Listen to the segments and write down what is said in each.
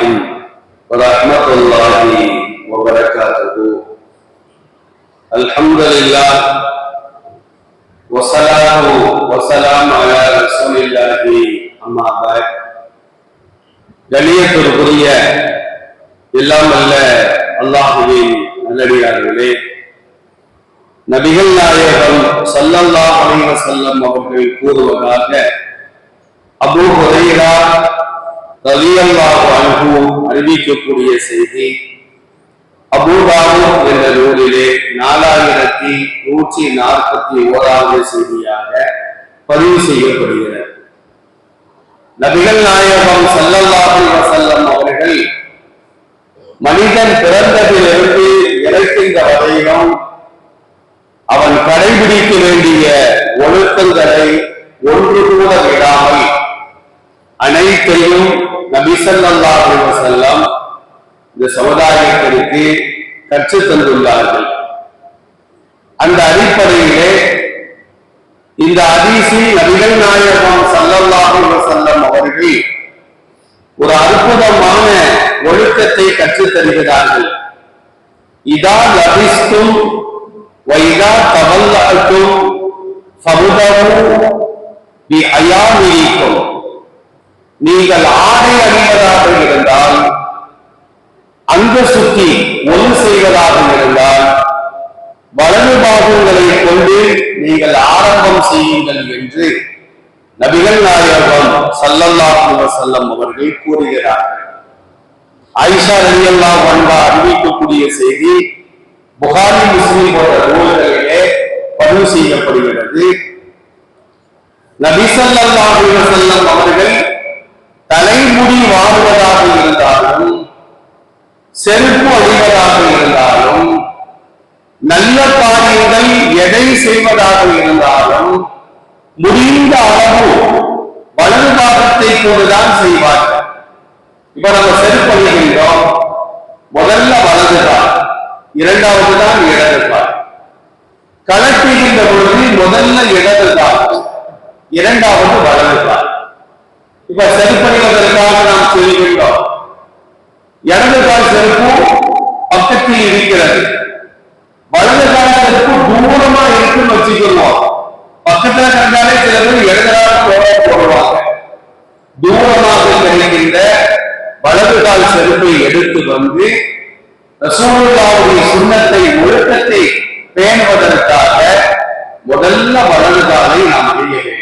عليكم ورحمة الله وبركاته. الحمد لله والصلاة والسلام على رسول الله. أما بعد. கண்ணியத்திற்குரிய எல்லாம் அல்ல அல்லாஹ்வின் நல்லடியார்களே, நபிகள் நாயகம் ஸல்லல்லாஹு அலைஹி வஸல்லம் அவர்கள் கூறுவதாக அபூ ஹுரைரா ரலியல்லாஹு அன்ஹு அறிவிக்கக்கூடிய செய்தி அபூ தாவூத் என்ற நூலிலே 4141வது செய்தியாக பதிவு செய்யப்படுகிறது. நபிகள் நாயகம் ஸல்லல்லாஹு அலைஹி வஸல்லம் அவர்கள் மனிதன் பிறந்ததிலிருந்து இறக்கின்ற வரையிலும் அவன் கடைபிடிக்க வேண்டிய ஒழுக்கங்களை ஒன்று கூட விடாமல் அனைத்தையும் நபி ஸல்லல்லாஹு அலைஹி வஸல்லம் இந்த சமுதாயத்திற்கு கற்றுத் தந்துள்ளார்கள். அந்த அடிப்படையிலே இந்த ஹதீஸில் நபிகள் நாயகம் ஸல்லல்லாஹு அலைஹி வஸல்லம் அவர்கள் ஒரு அற்புதமான ஒழுக்கத்தை கற்றுத் தருகிறார்கள். இதா லபிஸ்தும் வைதா தவல்லஅதும் ஃபபுதவு பிஅயாமிக்கும். நீங்கள் ஆடை அணிவதாக இருந்தால், அங்க சுத்தி ஒன்று செய்வதாக இருந்தால், வலது பாகங்களை கொண்டு நீங்கள் ஆரம்பம் செய்யுங்கள் என்று நபிகள் நாயகம் ஸல்லல்லாஹு அலைஹி வஸல்லம் அவர்கள் கூறுகிறார்கள். ஆயிஷா ரலியல்லாஹு அன்ஹா அறிவிக்கக்கூடிய செய்தி புகாரி முஸ்லிம் போன்ற நூல்களிலே பதிவு செய்யப்படுகிறது. நபி ஸல்லல்லாஹு அலைஹி வஸல்லம் அவர்கள் தலைமுடி வாடுவதாக இருந்தாலும், செருப்பு அணிவதாக இருந்தாலும், நல்ல காரியங்கள் எதை செய்வதாக இருந்தாலும் முடிந்த அளவு வலது பாகத்தை கொண்டுதான் செய்வார்கள். இப்ப நம்ம செருப்பு அணிகின்றோம், முதல்ல வலதுதான், இரண்டாவது தான் இடதுதான். கலட்டுகின்ற பொழுது முதல்ல இடதுதான், இரண்டாவது வலதுதான். இப்ப செருப்பணிவதற்காக நாம் சொல்கின்றோம், இடது கால் செருப்பு பக்கத்தில் இருக்கிறது, வலது கால செருப்பு தூரமா இருக்குன்னு வச்சுக்கணும். பக்கத்துல கண்டாலே சில பேர் இடதுகால போடுவாங்க. தூரமாக கிடைக்கின்ற வலது கால் செருப்பை எடுத்து வந்து ரசூலுல்லாஹ்வுடைய சுன்னத்தை ஒழுக்கத்தை பேணுவதற்காக முதல்ல வலது காலை நாம் அணிய வேண்டும்.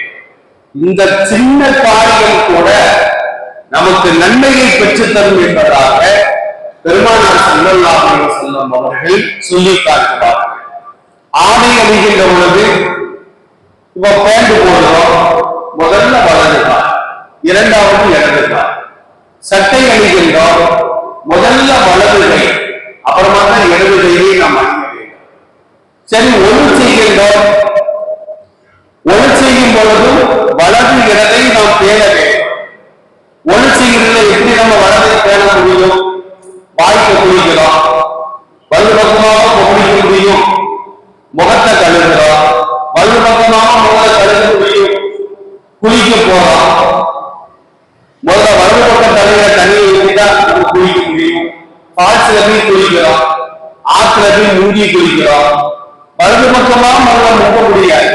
இந்த சின்ன காரியம் கூட நமக்கு நன்மையை பெற்றுத் தரும் என்பதாக பெருமானார் ஸல்லல்லாஹு அலைஹி வஸல்லம் அவர்கள் சொல்லி காட்டுவார்கள். ஆடை அணிகின்ற பொழுது இப்ப பேண்ட் போடுறோம், முதல்ல வலது கால், இரண்டாவது இடது கால். சட்டை அணிகின்றோம், முதல்ல வலது கை, அப்புறமா தான் இடது கையை நாம் அணிய வேண்டும். சரி, ஒழு செய்கின்றோம், ஒழு செய்யும் பொழுதும் வலது இடத்தை நாம் பேண வேண்டும். ஒழு செய்கிறத எப்படி நம்ம வலதை பேண முடியும்? வாய்க்கு குளிக்கிறோம், வலது பக்கமாக குளிக்க முடியும். முகத்தை கழுவுகிறோம், வலது பக்கமாக முகத்தை கழுவ முடியும். குளிக்க போறோம், முதல்ல வலது பக்கம் தலையில தண்ணியை ஊற்றிதான் குளிக்க முடியும். பால்ஸ்ல போய் குளிக்கிறோம், ஆத்துல போய் மூங்கி குளிக்கிறோம், வலது பக்கமா முதல்ல முக முடியாது.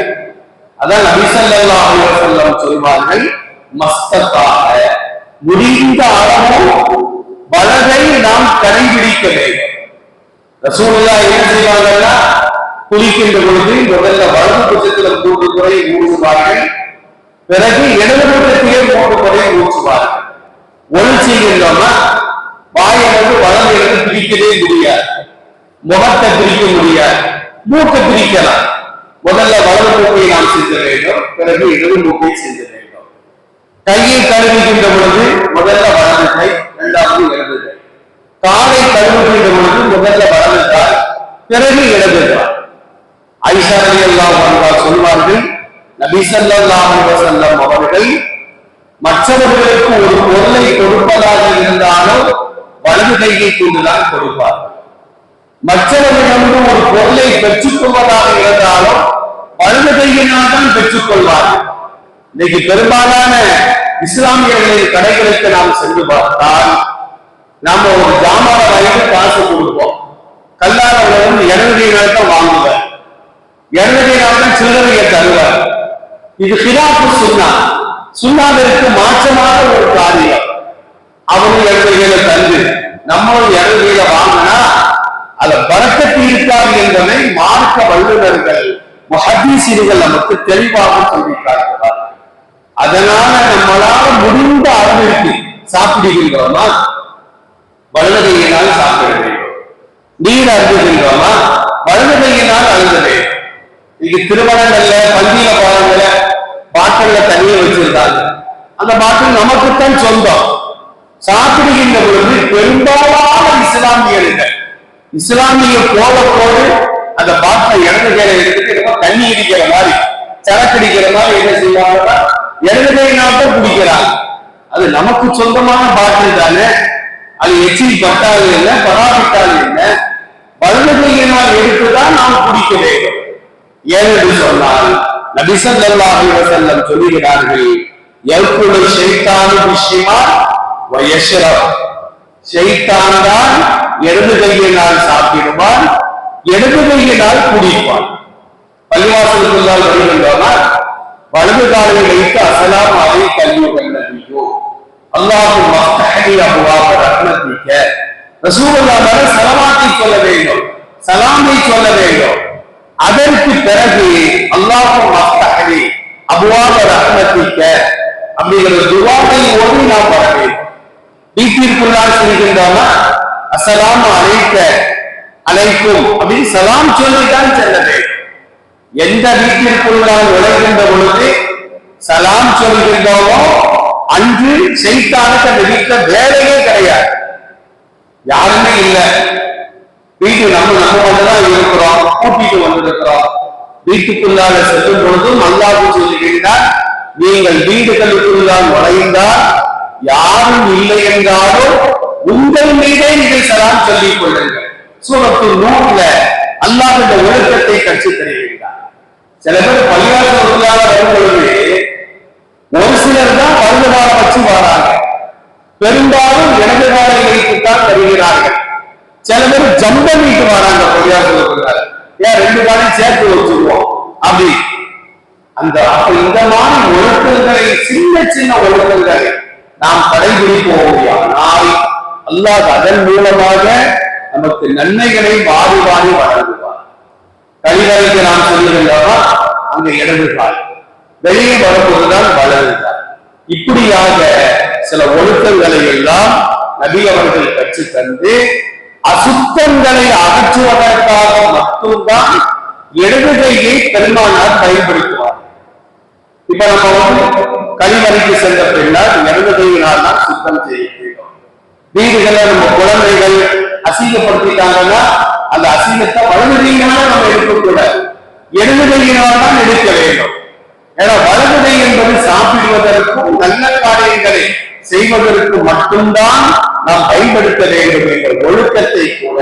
அதான் நபி ஸல்லல்லாஹு அலைஹி வஸல்லம் சொல்வார்கள், மஸ்தத்தாக முடிந்த அளவு வலதை நாம் கடைபிடிக்க வேண்டும். ரசூலுல்லாஹ் என்ன செய்வாங்கன்னா, குளிக்கின்ற பொழுது முதல்ல வலது பக்கத்துல 3 முறை ஊற்றுவார்கள், பிறகு இடது பக்கத்திலே 3 முறை ஊற்றுவார்கள். ஒழு செய்கின்றோம்னா வாயளவு வலது இடது பிரிக்கவே முடியாது, முகத்தை பிரிக்க முடியாது, மூக்கை பிரிக்கலாம். முதல்ல வலது மூக்கை நாம் செஞ்ச வேண்டும், பிறகு இடது மூக்கை செஞ்ச வேண்டும். கையை கழுவுகின்ற பொழுது முதல்ல வலது கை, இரண்டாவது இடது கை. காலை கழுவுகின்ற பொழுது முதல்ல வலது கால், பிறகு இடது கால். ஆயிஷா ரலியல்லாஹு அன்ஹா சொல்வார்கள், நபி ஸல்லல்லாஹு அலைஹி வஸல்லம் அவர்கள் மற்றவர்களுக்கு ஒரு பொருளை கொடுப்பதாக இருந்தாலும் வலது கையை கொண்டுதான் கொடுப்பார்கள். மற்றவர்களிடம் ஒரு பொருளை பெற்றுக் கொள்வதாக இருந்தாலும் வலது கையினால் தான் பெற்றுக் கொள்வார்கள். இன்னைக்கு பெரும்பாலான இஸ்லாமியர்களின் கடைகளுக்கு நாம் சென்று பார்த்தால் நாம ஒரு ஜாமான வாங்கிட்டு காசு கொடுப்போம். கல்லார வந்து இடது கையினால் தான் வாங்குவார், இடது கையினால் தான் சில்லறையை தருவார். இது ஹிலாஃபு சுன்னா, சுன்னாவிற்கு மாற்றமான ஒரு காரியம். அவரும் இடது கையில தந்து நம்மளும் இடது கையில வாங்கினா அதை பறக்கத்து இருக்காது என்பதை மார்க்க வல்லுநர்கள் முஹத்தீஸீன்கள் நமக்கு தெளிவாக சொல்லி காட்டுவார். அதனால நம்மளால முடிந்த அளவிற்கு சாப்பிடுகின்றோமா, வலது கையினால் சாப்பிட வேண்டும். நீர் அருந்துகின்றோமா, வலது கையினால் அருந்த வேண்டும். இன்னைக்கு திருமணங்கள்ல பந்தியில பாருங்கள பாட்டில்ல தண்ணியை வச்சிருக்காங்க, அந்த பாட்டில் நமக்குத்தான் சொந்தம். சாப்பிடுகின்ற பொழுது பெரும்பாலான இஸ்லாமியர்கள் இஸ்லாமிய போலோடு அந்த பாட்டில் இடது கையில எடுத்துட்டு தண்ணி அடிக்கிற மாதிரி சரக்கு அடிக்கிற மாதிரி என்ன செய்வாங்கன்னா இடது கையினால் தான் குடிக்கிறாங்க. அது நமக்கு சொந்தமான பாட்டில் தானே, அது எச்சில் பட்டாது என்ன பராவிட்டால் என்ன, வலது கையினால் எடுத்துதான் நாம் குடிக்க வேண்டும். ஏனென்று சொன்னால் நபி ஸல்லல்லாஹு அலைஹி வஸல்லம் சொல்லுகிறார்கள், யல்குலு ஷைத்தானு பிஷ்ஷிமா வ யஷ்ரப். ஷைத்தான் தான் இடது கையினால் சாப்பிடுவான், இடது கையினால் குடிப்பான். பள்ளிவாசலுக்குள்ளால் வருகின்றோமா வலது காலை வைத்து அஸ்ஸலாமு அலைக்க அய்யுஹன் நபியோ அல்லாஹு மஃதஹி அப்வாப ரஹ்மத்திக. ரசூலுல்லாஹ் ஸலவாத்தை சொல்ல வேண்டும், சலாமை சொல்ல வேண்டும். அதற்கு பிறகு அல்லாஹு மஃதஹி அப்வாப ரஹ்மத்திக அப்படிங்கிற துஆவை ஓதி நாம் வர வேண்டும். வீட்டிற்குள்ளால் செல்கின்றோமா அஸ்ஸலாமு அலைக்க அலைக்கும் அப்படின்னு சலாம் சொல்லித்தான் செல்ல வேண்டும். எந்த வீட்டிற்குள்ளால் நுழைகின்ற பொழுது சலாம் சொல்கின்றோமோ அன்று ஷைத்தானுக்கு அந்த வீட்டுல வேலையே கிடையாது, யாருமே இல்லை. வீட்டு நம்ம மட்டும்தான் இருக்கிறோம், கூட்டிட்டு வந்திருக்கிறோம். வீட்டுக்குள்ளால செல்லும் பொழுதும் அல்லாஹ் சொல்லுகிறார், நீங்கள் வீடுகளுக்குள்ளால் நுழைந்தால் யாரும் இல்லை என்றாலும் உங்கள் மீதே நீங்கள் சலாம் சொல்லிக் கொள்ளுங்கள். சூரத்துல் நூர்ல அல்லாஹ் இந்த ஒழுக்கத்தை கற்றுத் தருகிறார். சில பேர் பள்ளிவாசலுக்குள்ளால வரும் பொழுது ஒரு சிலர் தான் வலது காலை வச்சு வராங்க, பெரும்பாலும் இடது காலை வைத்துத்தான் வருகிறார்கள். சில பேர் ஜம்ப வீட்டு வராங்க பள்ளிவாசலுக்குள்ளால, ஏன் ரெண்டு காலையும் சேர்த்து வச்சுருவோம் அப்படி. இந்த மாதிரி ஒழுக்கங்களை சின்ன சின்ன ஒழுக்கங்களை நாம் கடைபிடிப்போம். அல்லாஹ் அதன் மூலமாக நமக்கு நன்மைகளை வாரி வாரி வழங்குவார். கழிவறைக்கு நாம் சொல்லுகின்றோமா அங்க இடது கால், வெளியே வரும்போதுதான் வலது கால். இப்படியாக சில ஒழுக்கங்களை எல்லாம் நபி அவர்கள் கற்றுத் தந்து அசுத்தங்களை அகற்றுவதற்காக மட்டும்தான் இடது கையை பெருமானார் பயன்படுத்துவார். இப்ப நம்ம கழிவறைக்கு சென்ற பின்னர் இடது கையினால் தான் சுத்தம் செய்ய வேண்டும். வீடுகளை நம்ம குழந்தைகள் அசிங்கப்படுத்திட்டாங்கன்னா அந்த அசிங்கத்தை வலது கையினால நம்ம எடுக்கக்கூடாது, இடது கையினால் தான் எடுக்க வேண்டும். ஏன்னா வலது கை என்பது சாப்பிடுவதற்கும் நல்ல காரியங்களை செய்வதற்கு மட்டும்தான் நாம் பயன்படுத்த வேண்டும் என்ற ஒழுக்கத்தை கூட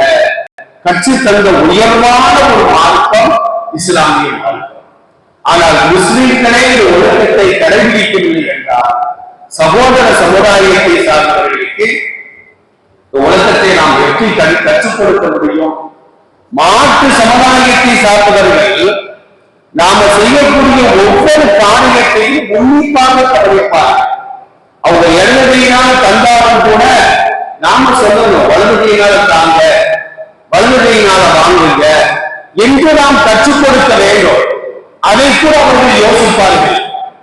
கற்றுத் தந்த உயர்வான ஒரு மார்க்கம் இஸ்லாமிய மார்க்கம். ஆனால் முஸ்லிம்களே இந்த ஒழுக்கத்தை கடைபிடிக்கவில்லை என்றால் சகோதர சமுதாயத்தை சார்ந்தவர்களுக்கு ஒழுக்கத்தை நாம் எப்படி கற்றுக் கொடுக்க முடியும்? மாற்று சமுதாயத்தை சார்ந்தவர்கள் நாம செய்யக்கூடிய ஒவ்வொரு காரியத்தையும் உன்னிப்பாக கவனிப்பார். அவங்க இடதுகையினால தந்தாலும் கூட நாம சொல்லணும், வலதுகையினால தாங்க, வலதுகையினால வாங்குங்க என்று நாம் கற்றுக் கொடுக்க வேண்டும். அதை கூட அவர்கள் யோசிப்பார்கள்.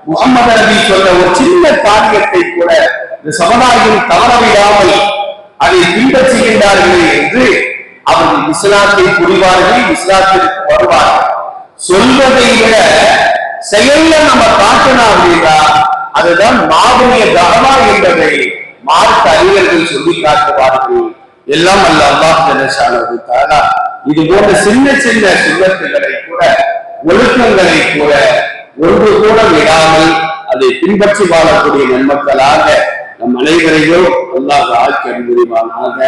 முகமது நபி சொன்ன ஒரு சின்ன காரியத்தை கூட இந்த சமுதாயம் தவறவிடாமல் அதை பின்பற்றுகின்றார்கள் என்று அவர்கள் இஸ்லாத்தை புரிவார்கள், இஸ்லாத்திற்கு வருவார்கள். சொல்வதை விட செயல்ல நம்ம காட்டணும் அப்படின்னா அதுதான் மாபெரிய தர்மா என்பதை மார்க்க அறிஞர்கள் சொல்லி காட்டுவார்கள். எல்லாம் அல்ல அல்லாஹ் ஜல்லஷானஹு தஆலா இது போன்ற சின்ன சின்ன சுன்னத்துகளை கூட ஒழுக்கங்களை கூட ஒன்று கூட விடாமல் அதை பின்பற்றி வாழக்கூடிய நன்மக்களாக நம் அனைவரையும் அல்லாஹ் ஆக்கி அன்புரிவானாக.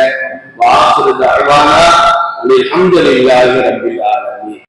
வாஹிரு தஅவானா அல்ஹம்துலில்லாஹி ரப்பில் ஆலமீன்.